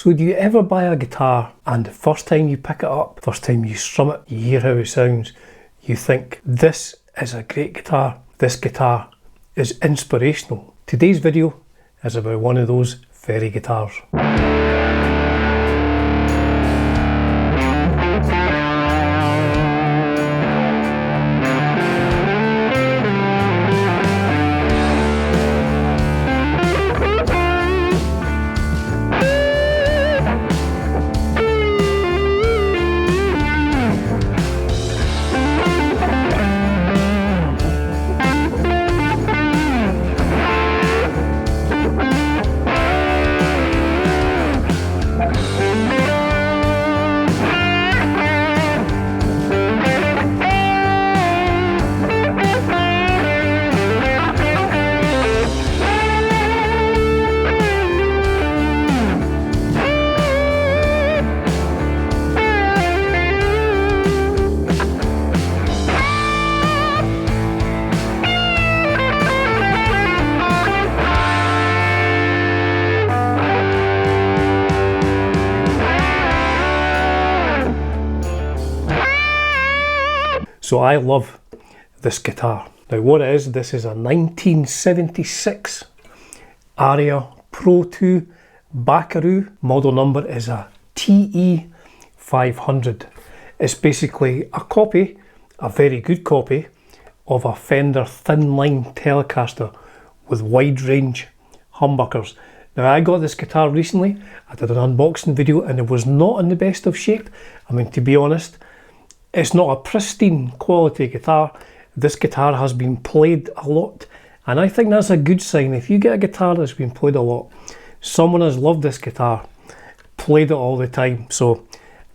So do you ever buy a guitar and the first time you pick it up, first time you strum it, you hear how it sounds, you think, this is a great guitar, this guitar is inspirational. Today's video is about one of those very guitars. So I love this guitar. Now what it is, this is a 1976 Aria Pro 2 Buckaroo. Model number is a TE-500. It's basically a copy, a very good copy, of a Fender thinline Telecaster with wide range humbuckers. Now I got this guitar recently, I did an unboxing video and it was not in the best of shape. I mean, to be honest, it's not a pristine quality guitar. This guitar has been played a lot, and I think that's a good sign. If you get a guitar that's been played a lot, someone has loved this guitar, played it all the time, so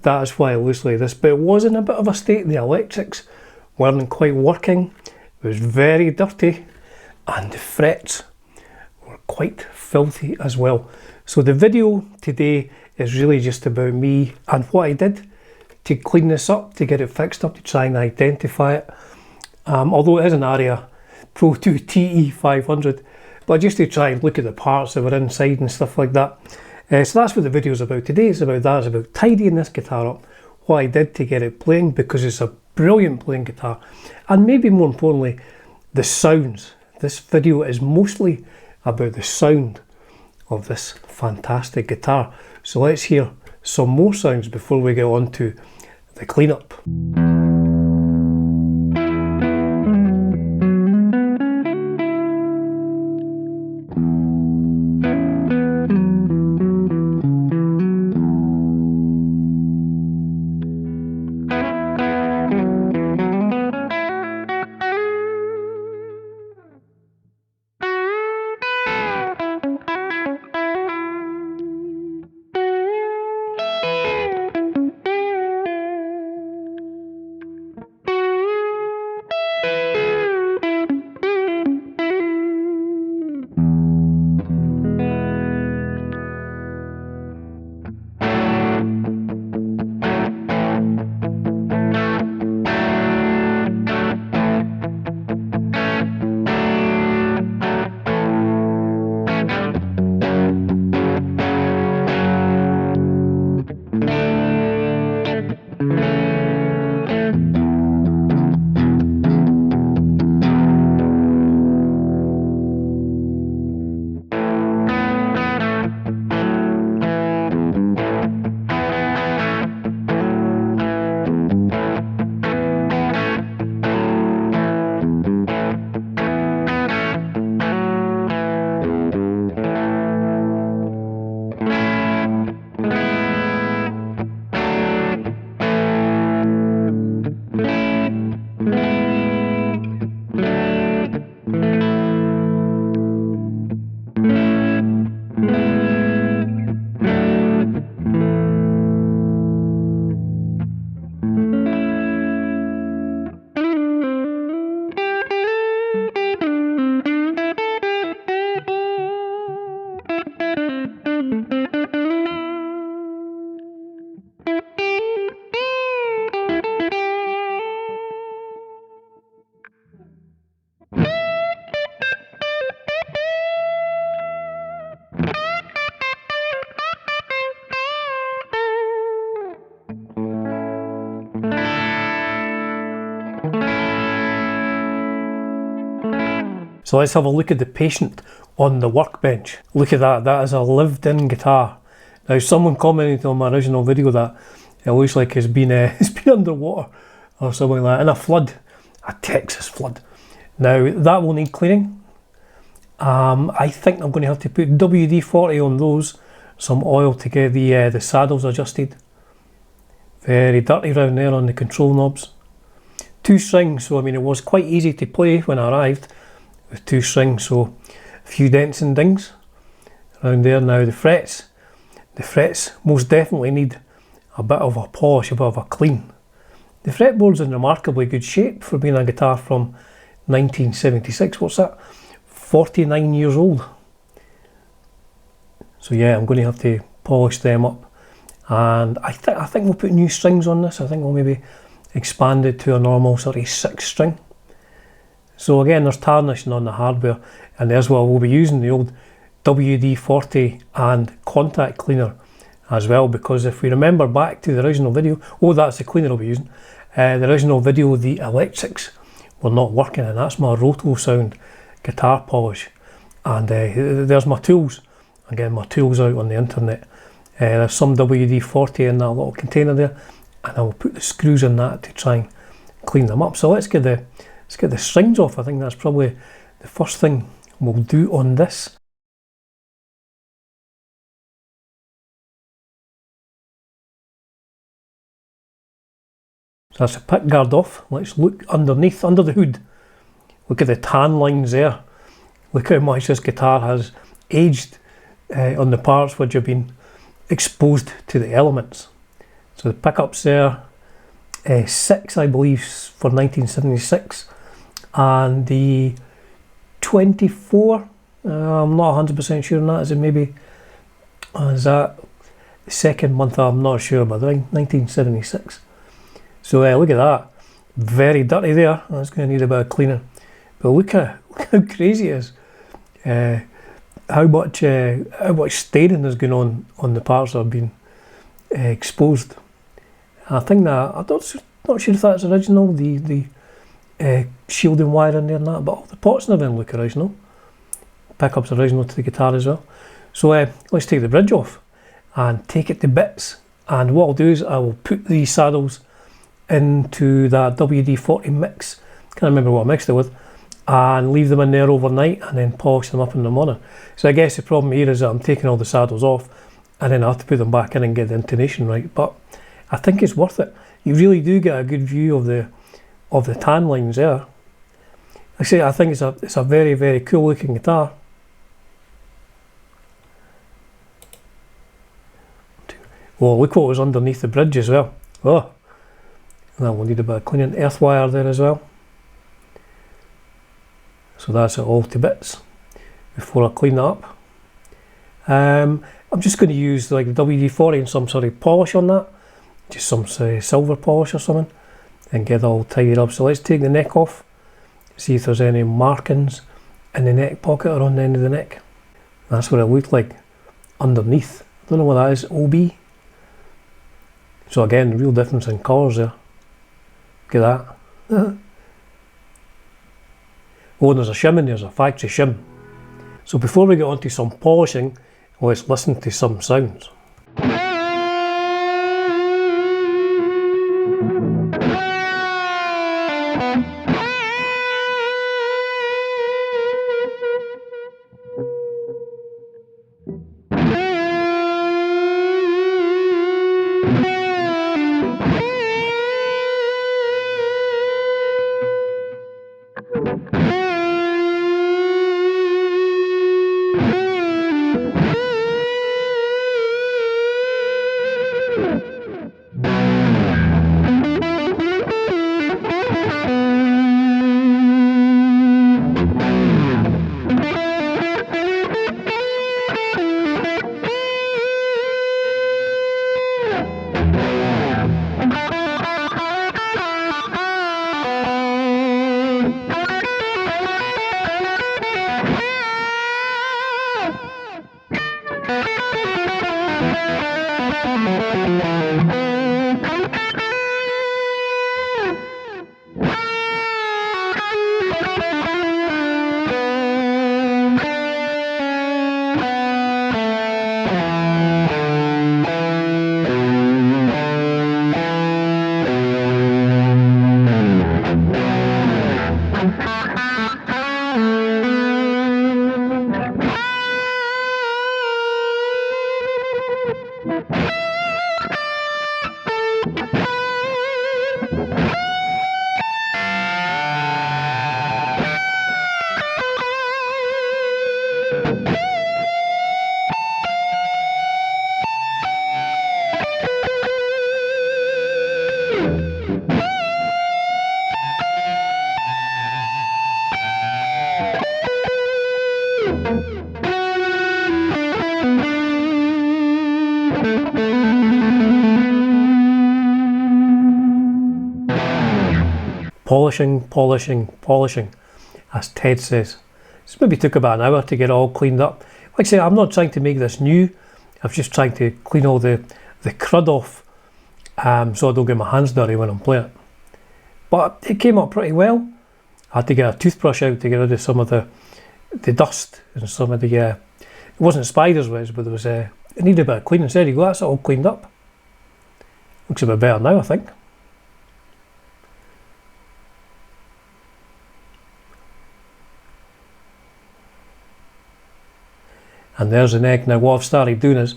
that is why it looks like this. But it was in a bit of a state. The electrics weren't quite working, it was very dirty, and the frets were quite filthy as well. So the video today is really just about me and what I did to clean this up, to get it fixed up, to try and identify it. Although it is an Aria Pro 2 TE-500, but just to try and look at the parts that were inside and stuff like that. So that's what the video is about today. It's about that. It's about tidying this guitar up, what I did to get it playing, because it's a brilliant playing guitar, and maybe more importantly, the sounds. This video is mostly about the sound of this fantastic guitar. So let's hear some more sounds before we get on to the cleanup. So let's have a look at the patient on the workbench. Look at that, that is a lived-in guitar. Now someone commented on my original video that it looks like it's been underwater or something like that, in a flood, a Texas flood. Now that will need cleaning. I think I'm going to have to put WD-40 on those, some oil to get the saddles adjusted. Very dirty around there on the control knobs. 2 strings, so I mean it was quite easy to play when I arrived with 2 strings, so a few dents and dings around there. Now the frets most definitely need a bit of a polish, a bit of a clean. The fretboard's in remarkably good shape for being a guitar from 1976. What's that? 49 years old. So yeah, I'm going to have to polish them up, and I think we'll put new strings on this. I think we'll maybe expand it to a normal sort of 6 string. So again, there's tarnishing on the hardware, and as well we'll be using the old WD-40 and contact cleaner as well, because if we remember back to the original video, oh, that's the cleaner I'll be using. The original video, the electrics were not working, and that's my Roto Sound guitar polish. And there's my tools. Again, my tools out on the internet. There's some WD-40 in that little container there, and I will put the screws in that to try and clean them up. So let's get the strings off. I think that's probably the first thing we'll do on this. So that's the pick guard off. Let's look underneath, under the hood. Look at the tan lines there. Look how much this guitar has aged on the parts which have been exposed to the elements. So the pickups there, 6 I believe for 1976, and the 24, I'm not 100% sure on that, is it maybe, is that the second month, I'm not sure, but I think 1976. So look at that, very dirty there. That's going to need a bit of cleaning. But look how crazy it is. How much staining is going on the parts that have been exposed. I think that, I'm not sure if that's original, the shielding wire in there and that, but all the pots and everything look original. Pickups original to the guitar as well. So let's take the bridge off and take it to bits. And what I'll do is I will put the saddles into that WD-40 mix. Can't remember what I mixed it with, and leave them in there overnight and then polish them up in the morning. So I guess the problem here is that I'm taking all the saddles off and then I have to put them back in and get the intonation right, but I think it's worth it. You really do get a good view of the tan lines there. Like I say, I think it's a very, very cool looking guitar. Well, look what was underneath the bridge as well. Oh, that will need a bit of cleaning. Earth wire there as well. So that's it all to bits before I clean that up. I'm just going to use like the WD-40 and some sort of polish on that, just some silver polish or something, and get it all tidied up. So let's take the neck off, see if there's any markings in the neck pocket or on the end of the neck. That's what it looked like underneath. I don't know what that is, OB. So again, real difference in colours there. Look at that. Oh, and there's a shim in there, there's a factory shim. So before we get on to some polishing, let's listen to some sounds. Polishing, polishing, polishing, as Ted says. This maybe took about an hour to get it all cleaned up. Like I say, I'm not trying to make this new. I'm just trying to clean all the crud off, so I don't get my hands dirty when I'm playing it. But it came up pretty well. I had to get a toothbrush out to get rid of some of the dust and some of the, it wasn't spider's webs, but there was, it needed a bit of cleaning. So there you go, that's it all cleaned up. Looks a bit better now, I think. And there's the neck. Now what I've started doing is,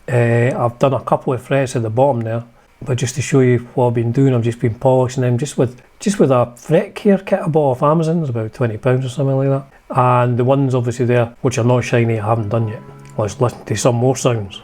I've done a couple of frets at the bottom there, but just to show you what I've been doing, I've just been polishing them just with a fret care kit I bought off Amazon. It's about £20 or something like that. And the ones obviously there, which are not shiny, I haven't done yet. Let's listen to some more sounds.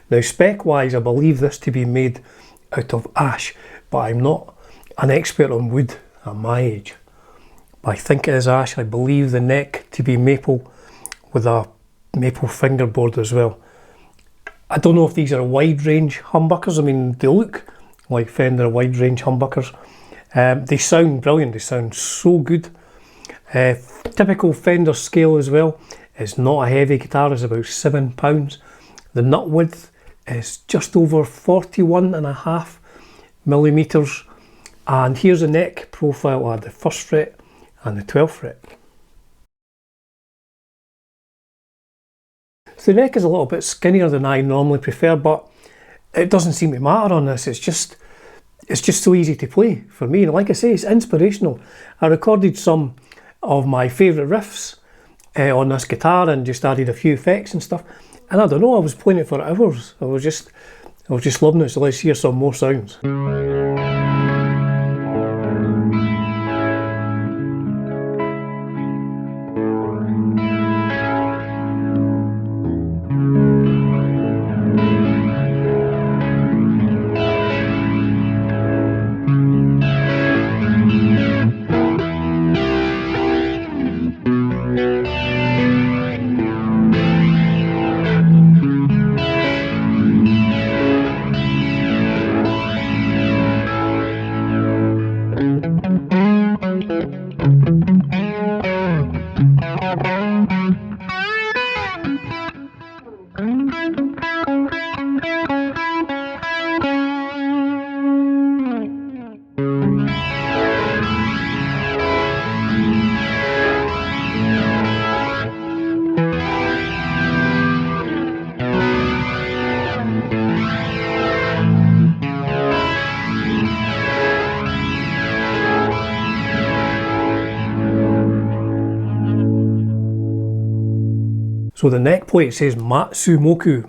Now spec wise, I believe this to be made out of ash, but I'm not an expert on wood at my age. But I think it is ash. I believe the neck to be maple with a maple fingerboard as well. I don't know if these are wide range humbuckers. I mean, they look like Fender wide range humbuckers. They sound brilliant, they sound so good. Typical Fender scale as well. It's not a heavy guitar, it's about £7. The nut width is just over 41.5 millimeters. And here's the neck profile at the 1st fret and the 12th fret. So the neck is a little bit skinnier than I normally prefer, but it doesn't seem to matter on this. It's just so easy to play for me. And like I say, it's inspirational. I recorded some of my favourite riffs on this guitar and just added a few effects and stuff. And I don't know, I was playing it for hours. I was just loving it. So let's hear some more sounds. So the neck plate says Matsumoku,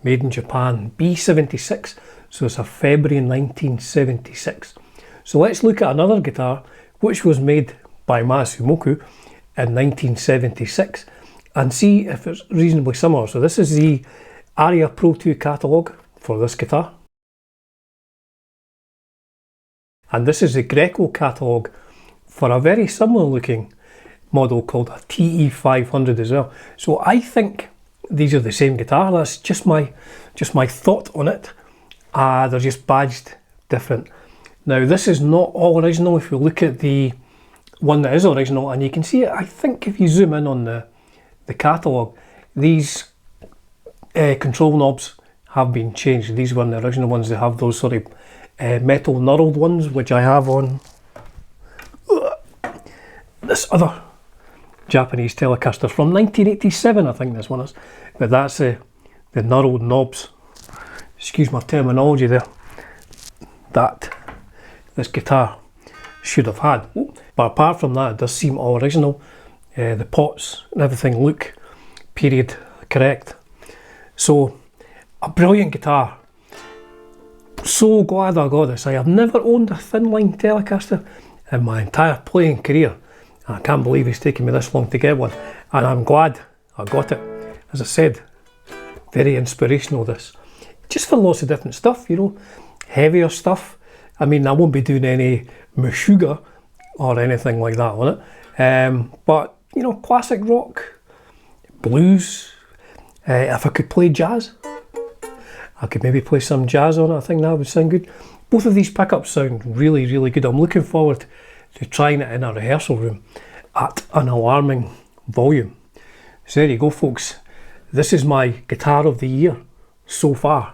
made in Japan, B76, so it's a February 1976. So let's look at another guitar which was made by Matsumoku in 1976 and see if it's reasonably similar. So this is the ARIA Pro 2 catalogue for this guitar. And this is the Greco catalogue for a very similar looking model called a TE-500 as well. So I think these are the same guitar. That's just my thought on it. They're just badged different. Now this is not all original. If you look at the one that is original, and you can see it, I think if you zoom in on the catalogue, these control knobs have been changed. These weren't the original ones. They have those sort of metal knurled ones, which I have on this other Japanese Telecaster from 1987, I think this one is. But that's the knurled knobs, excuse my terminology there, that this guitar should have had. But apart from that, it does seem all original. The pots and everything look period correct. So a brilliant guitar. So glad I got this. I have never owned a thinline Telecaster in my entire playing career. I can't believe it's taken me this long to get one, and I'm glad I got it. As I said, very inspirational this. Just for lots of different stuff, you know, heavier stuff. I mean, I won't be doing any Meshuggah or anything like that on it, but you know, classic rock, blues. If I could play jazz, I could maybe play some jazz on it. I think that would sound good. Both of these pickups sound really, really good. I'm looking forward to trying it in a rehearsal room at an alarming volume. So there you go, folks. This is my guitar of the year so far.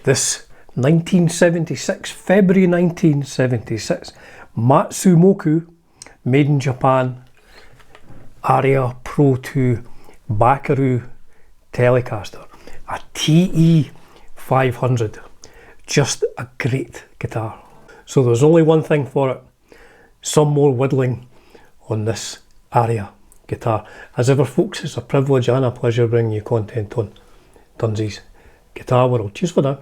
This 1976, February 1976, Matsumoku, made in Japan, ARIA Pro 2 Buckaroo Telecaster, a TE-500. Just a great guitar. So there's only one thing for it: some more whittling on this ARIA guitar. As ever, folks, it's a privilege and a pleasure bringing you content on Dunsy's Guitar World. Cheers for now.